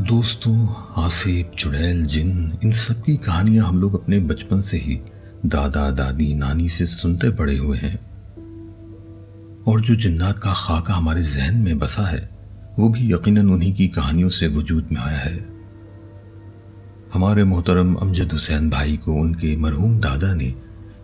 دوستوں، آصف، چڑیل، جن، ان سب کی کہانیاں ہم لوگ اپنے بچپن سے ہی دادا دادی نانی سے سنتے پڑے ہوئے ہیں، اور جو جنات کا خاکہ ہمارے ذہن میں بسا ہے وہ بھی یقیناً انہی کی کہانیوں سے وجود میں آیا ہے۔ ہمارے محترم امجد حسین بھائی کو ان کے مرحوم دادا نے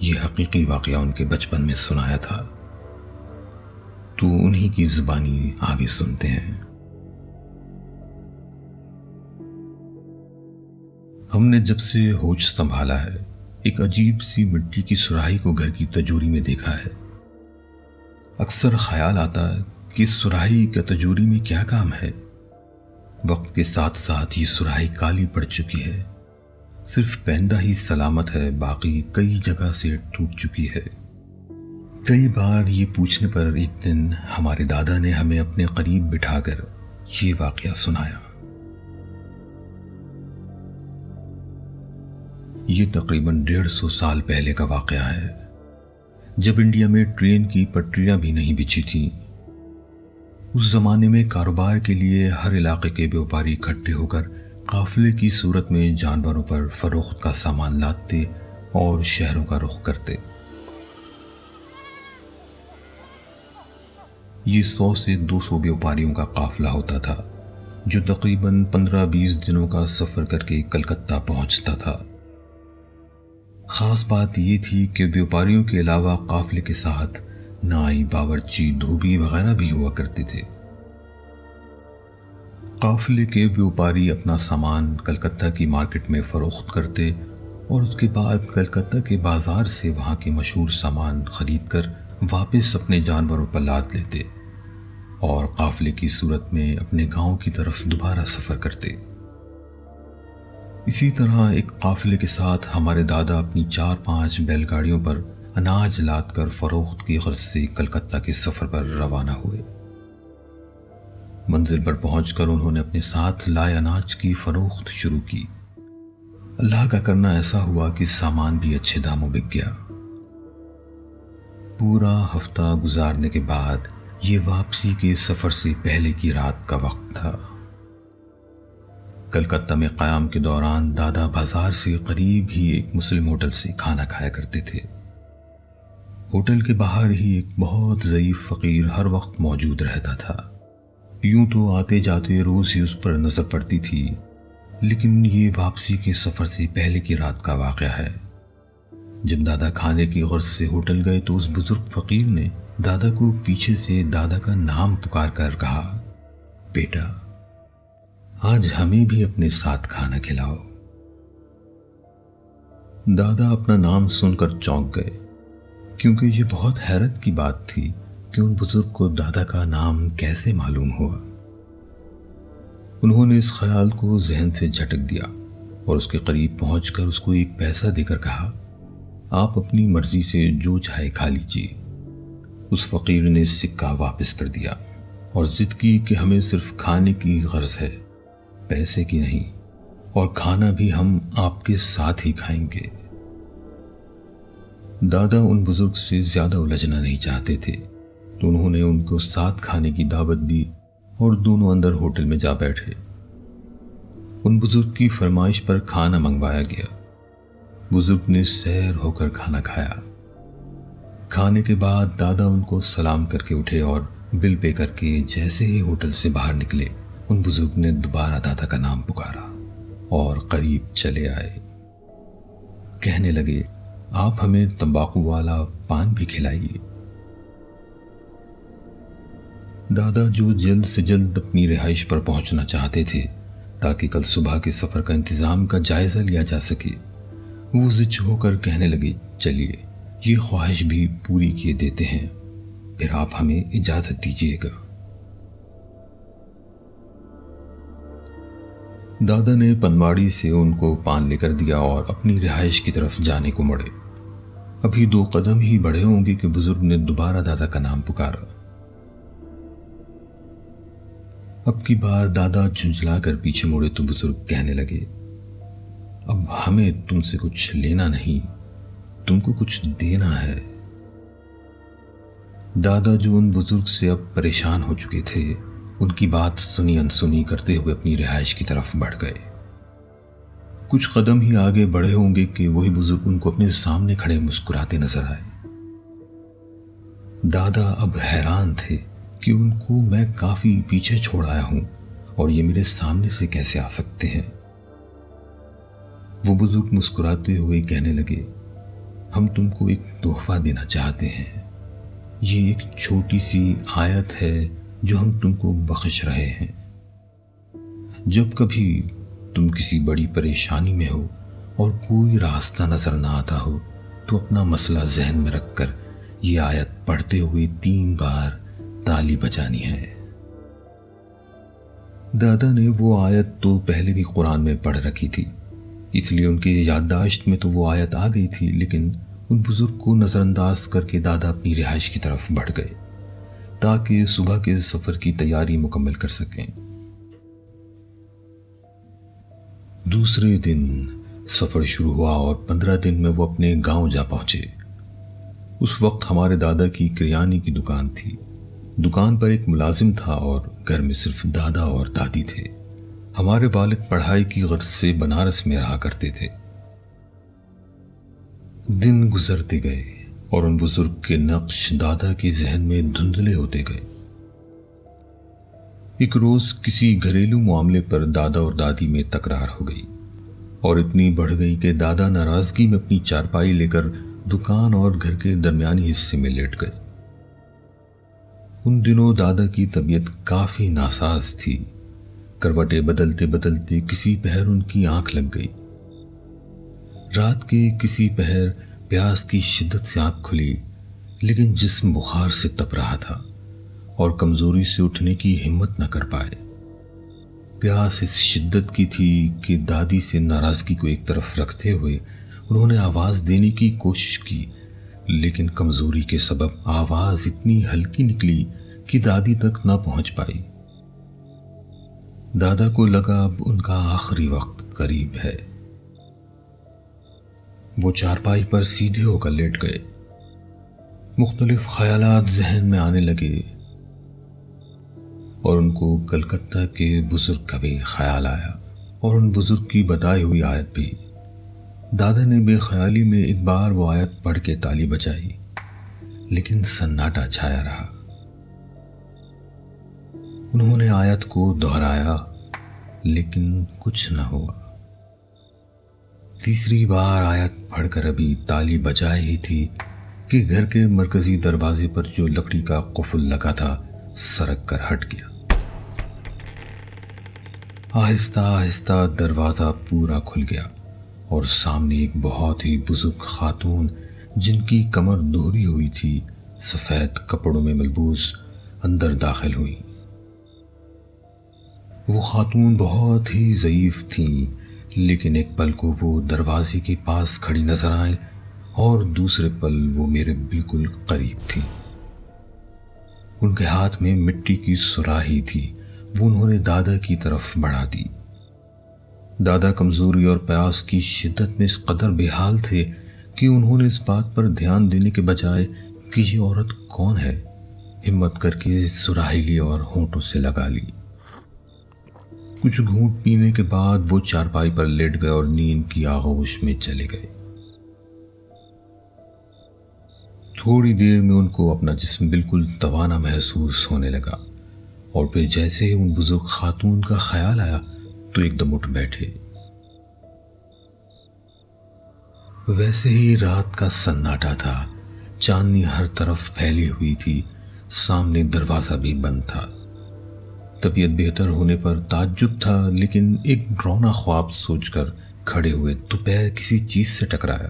یہ حقیقی واقعہ ان کے بچپن میں سنایا تھا، تو انہی کی زبانی آگے سنتے ہیں۔ ہم نے جب سے ہوش سنبھالا ہے ایک عجیب سی مٹی کی سراہی کو گھر کی تجوری میں دیکھا ہے۔ اکثر خیال آتا ہے کہ اس سراہی کا تجوری میں کیا کام ہے۔ وقت کے ساتھ ساتھ یہ سراہی کالی پڑ چکی ہے، صرف پیندا ہی سلامت ہے، باقی کئی جگہ سے ٹوٹ چکی ہے۔ کئی بار یہ پوچھنے پر ایک دن ہمارے دادا نے ہمیں اپنے قریب بٹھا کر یہ واقعہ سنایا۔ یہ تقریباً 150 سال پہلے کا واقعہ ہے، جب انڈیا میں ٹرین کی پٹریاں بھی نہیں بچھی تھیں۔ اس زمانے میں کاروبار کے لیے ہر علاقے کے بیوپاری اکٹھے ہو کر قافلے کی صورت میں جانوروں پر فروخت کا سامان لادتے اور شہروں کا رخ کرتے۔ یہ 100 سے 200 بیوپاریوں کا قافلہ ہوتا تھا، جو تقریباً 15-20 دنوں کا سفر کر کے کلکتہ پہنچتا تھا۔ خاص بات یہ تھی کہ بیوپاریوں کے علاوہ قافلے کے ساتھ نائی، باورچی، دھوبی وغیرہ بھی ہوا کرتے تھے۔ قافلے کے بیوپاری اپنا سامان کلکتہ کی مارکیٹ میں فروخت کرتے اور اس کے بعد کلکتہ کے بازار سے وہاں کے مشہور سامان خرید کر واپس اپنے جانوروں پر لاد لیتے اور قافلے کی صورت میں اپنے گاؤں کی طرف دوبارہ سفر کرتے۔ اسی طرح ایک قافلے کے ساتھ ہمارے دادا اپنی 4-5 بیل گاڑیوں پر اناج لاد کر فروخت کی غرض سے کلکتہ کے سفر پر روانہ ہوئے۔ منزل پر پہنچ کر انہوں نے اپنے ساتھ لائے اناج کی فروخت شروع کی۔ اللہ کا کرنا ایسا ہوا کہ سامان بھی اچھے داموں بک گیا۔ پورا ہفتہ گزارنے کے بعد یہ واپسی کے سفر سے پہلے کی رات کا وقت تھا۔ کلکتہ میں قیام کے دوران دادا بازار سے قریب ہی ایک مسلم ہوٹل سے کھانا کھایا کرتے تھے۔ ہوٹل کے باہر ہی ایک بہت ضعیف فقیر ہر وقت موجود رہتا تھا۔ یوں تو آتے جاتے روز ہی اس پر نظر پڑتی تھی، لیکن یہ واپسی کے سفر سے پہلے کی رات کا واقعہ ہے۔ جب دادا کھانے کی غرض سے ہوٹل گئے تو اس بزرگ فقیر نے دادا کو پیچھے سے دادا کا نام پکار کر کہا، بیٹا، آج ہمیں بھی اپنے ساتھ کھانا کھلاؤ۔ دادا اپنا نام سن کر چونک گئے، کیونکہ یہ بہت حیرت کی بات تھی کہ ان بزرگ کو دادا کا نام کیسے معلوم ہوا۔ انہوں نے اس خیال کو ذہن سے جھٹک دیا اور اس کے قریب پہنچ کر اس کو ایک پیسہ دے کر کہا، آپ اپنی مرضی سے جو چاہے کھا لیجیے۔ اس فقیر نے سکہ واپس کر دیا اور ضد کی کہ ہمیں صرف کھانے کی غرض ہے، پیسے کی نہیں، اور کھانا بھی ہم آپ کے ساتھ ہی کھائیں گے۔ دادا ان بزرگ سے زیادہ الجھنا نہیں چاہتے تھے، تو انہوں نے ان کو ساتھ کھانے کی دعوت دی اور دونوں اندر ہوٹل میں جا بیٹھے۔ ان بزرگ کی فرمائش پر کھانا منگوایا گیا۔ بزرگ نے سیر ہو کر کھانا کھایا۔ کھانے کے بعد دادا ان کو سلام کر کے اٹھے اور بل پے کر کے جیسے ہی ہوٹل سے باہر نکلے، ان بزرگ نے دوبارہ دادا کا نام پکارا اور قریب چلے آئے۔ کہنے لگے، آپ ہمیں تمباکو والا پان بھی کھلائیے۔ دادا جو جلد سے جلد اپنی رہائش پر پہنچنا چاہتے تھے تاکہ کل صبح کے سفر کا انتظام کا جائزہ لیا جا سکے، وہ زچ ہو کر کہنے لگے، چلیے یہ خواہش بھی پوری کیے دیتے ہیں، پھر آپ ہمیں اجازت دیجیے گا۔ دادا نے پنواڑی سے ان کو پان لے کر دیا اور اپنی رہائش کی طرف جانے کو مڑے۔ ابھی 2 قدم ہی بڑھے ہوں گے کہ بزرگ نے دوبارہ دادا کا نام پکارا۔ اب کی بار دادا جھنجھلا کر پیچھے مڑے تو بزرگ کہنے لگے، اب ہمیں تم سے کچھ لینا نہیں، تم کو کچھ دینا ہے۔ دادا جو ان بزرگ سے اب پریشان ہو چکے تھے، ان کی بات سنی انسنی کرتے ہوئے اپنی رہائش کی طرف بڑھ گئے۔ کچھ قدم ہی آگے بڑھے ہوں گے کہ وہی بزرگ ان کو اپنے سامنے کھڑے مسکراتے نظر آئے۔ دادا اب حیران تھے کہ ان کو میں کافی پیچھے چھوڑ آیا ہوں اور یہ میرے سامنے سے کیسے آ سکتے ہیں۔ وہ بزرگ مسکراتے ہوئے کہنے لگے، ہم تم کو ایک تحفہ دینا چاہتے ہیں۔ یہ ایک چھوٹی سی آیت ہے جو ہم تم کو بخش رہے ہیں۔ جب کبھی تم کسی بڑی پریشانی میں ہو اور کوئی راستہ نظر نہ آتا ہو تو اپنا مسئلہ ذہن میں رکھ کر یہ آیت پڑھتے ہوئے 3 بار تالی بجانی ہے۔ دادا نے وہ آیت تو پہلے بھی قرآن میں پڑھ رکھی تھی، اس لیے ان کی یادداشت میں تو وہ آیت آ گئی تھی، لیکن ان بزرگ کو نظر انداز کر کے دادا اپنی رہائش کی طرف بڑھ گئے تاکہ صبح کے سفر کی تیاری مکمل کر سکیں۔ دوسرے دن سفر شروع ہوا اور 15 دن میں وہ اپنے گاؤں جا پہنچے۔ اس وقت ہمارے دادا کی کریانی کی دکان تھی۔ دکان پر ایک ملازم تھا اور گھر میں صرف دادا اور دادی تھے۔ ہمارے والد پڑھائی کی غرض سے بنارس میں رہا کرتے تھے۔ دن گزرتے گئے اور ان بزرگ کے نقش دادا کے ذہن میں دھندلے ہوتے گئے۔ ایک روز کسی گھریلو معاملے پر دادا اور دادی میں تکرار ہو گئی اور اتنی بڑھ گئی کہ دادا ناراضگی میں اپنی چارپائی لے کر دکان اور گھر کے درمیانی حصے میں لیٹ گئے۔ ان دنوں دادا کی طبیعت کافی ناساز تھی۔ کروٹیں بدلتے بدلتے کسی پہر ان کی آنکھ لگ گئی۔ رات کے کسی پہر پیاس کی شدت سے آنکھ کھلی، لیکن جسم بخار سے تپ رہا تھا اور کمزوری سے اٹھنے کی ہمت نہ کر پائے۔ پیاس اس شدت کی تھی کہ دادی سے ناراضگی کو ایک طرف رکھتے ہوئے انہوں نے آواز دینے کی کوشش کی، لیکن کمزوری کے سبب آواز اتنی ہلکی نکلی کہ دادی تک نہ پہنچ پائی۔ دادا کو لگا اب ان کا آخری وقت قریب ہے۔ وہ چارپائی پر سیدھے ہو کر لیٹ گئے۔ مختلف خیالات ذہن میں آنے لگے اور ان کو کلکتہ کے بزرگ کا بھی خیال آیا اور ان بزرگ کی بتائی ہوئی آیت بھی۔ دادا نے بے خیالی میں ایک بار وہ آیت پڑھ کے تالی بجائی، لیکن سناٹا چھایا رہا۔ انہوں نے آیت کو دہرایا، لیکن کچھ نہ ہوا۔ تیسری بار آیت پڑھ کر ابھی تالی بجائے ہی تھی کہ گھر کے مرکزی دروازے پر جو لکڑی کا قفل لگا تھا سرک کر ہٹ گیا۔ آہستہ آہستہ دروازہ پورا کھل گیا اور سامنے ایک بہت ہی بزرگ خاتون جن کی کمر دوہری ہوئی تھی، سفید کپڑوں میں ملبوس، اندر داخل ہوئی۔ وہ خاتون بہت ہی ضعیف تھیں، لیکن ایک پل کو وہ دروازے کے پاس کھڑی نظر آئیں اور دوسرے پل وہ میرے بالکل قریب تھیں۔ ان کے ہاتھ میں مٹی کی سراہی تھی، وہ انہوں نے دادا کی طرف بڑھا دی۔ دادا کمزوری اور پیاس کی شدت میں اس قدر بے حال تھے کہ انہوں نے اس بات پر دھیان دینے کے بجائے کہ یہ عورت کون ہے، ہمت کر کے سراہی لی اور ہونٹوں سے لگا لی۔ کچھ گھونٹ پینے کے بعد وہ چارپائی پر لیٹ گئے اور نیند کی آغوش میں چلے گئے۔ تھوڑی دیر میں ان کو اپنا جسم بالکل توانا محسوس ہونے لگا اور پھر جیسے ہی ان بزرگ خاتون کا خیال آیا تو ایک دم اٹھ بیٹھے۔ ویسے ہی رات کا سناٹا تھا، چاندنی ہر طرف پھیلی ہوئی تھی، سامنے دروازہ بھی بند تھا۔ طبیعت بہتر ہونے پر تعجب تھا، لیکن ایک ڈراؤنا خواب سوچ کر کھڑے ہوئے تو پیر کسی چیز سے ٹکرایا۔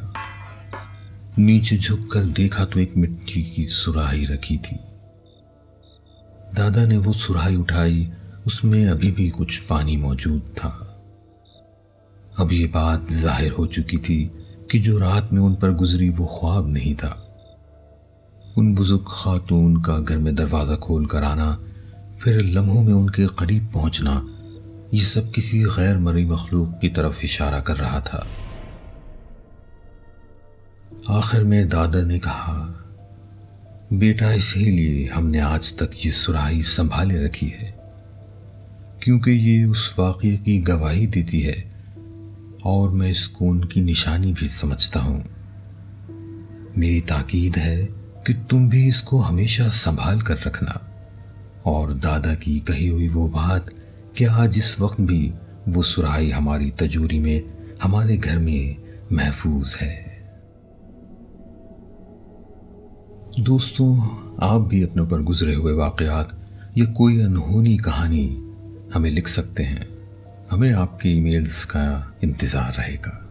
نیچے جھک کر دیکھا تو ایک مٹی کی سراہی رکھی تھی۔ دادا نے وہ سراہی اٹھائی، اس میں ابھی بھی کچھ پانی موجود تھا۔ اب یہ بات ظاہر ہو چکی تھی کہ جو رات میں ان پر گزری وہ خواب نہیں تھا۔ ان بزرگ خاتون کا گھر میں دروازہ کھول کر آنا، پھر لمحوں میں ان کے قریب پہنچنا، یہ سب کسی غیر مرئی مخلوق کی طرف اشارہ کر رہا تھا۔ آخر میں دادا نے کہا، بیٹا اسی لیے ہم نے آج تک یہ سراہی سنبھالے رکھی ہے کیونکہ یہ اس واقعے کی گواہی دیتی ہے اور میں اس کو ان کی نشانی بھی سمجھتا ہوں۔ میری تاکید ہے کہ تم بھی اس کو ہمیشہ سنبھال کر رکھنا، اور دادا کی کہی ہوئی وہ بات کہ آج اس وقت بھی وہ سراہی ہماری تجوری میں ہمارے گھر میں محفوظ ہے۔ دوستوں، آپ بھی اپنے اوپر گزرے ہوئے واقعات یا کوئی انہونی کہانی ہمیں لکھ سکتے ہیں۔ ہمیں آپ کی ای میلز کا انتظار رہے گا۔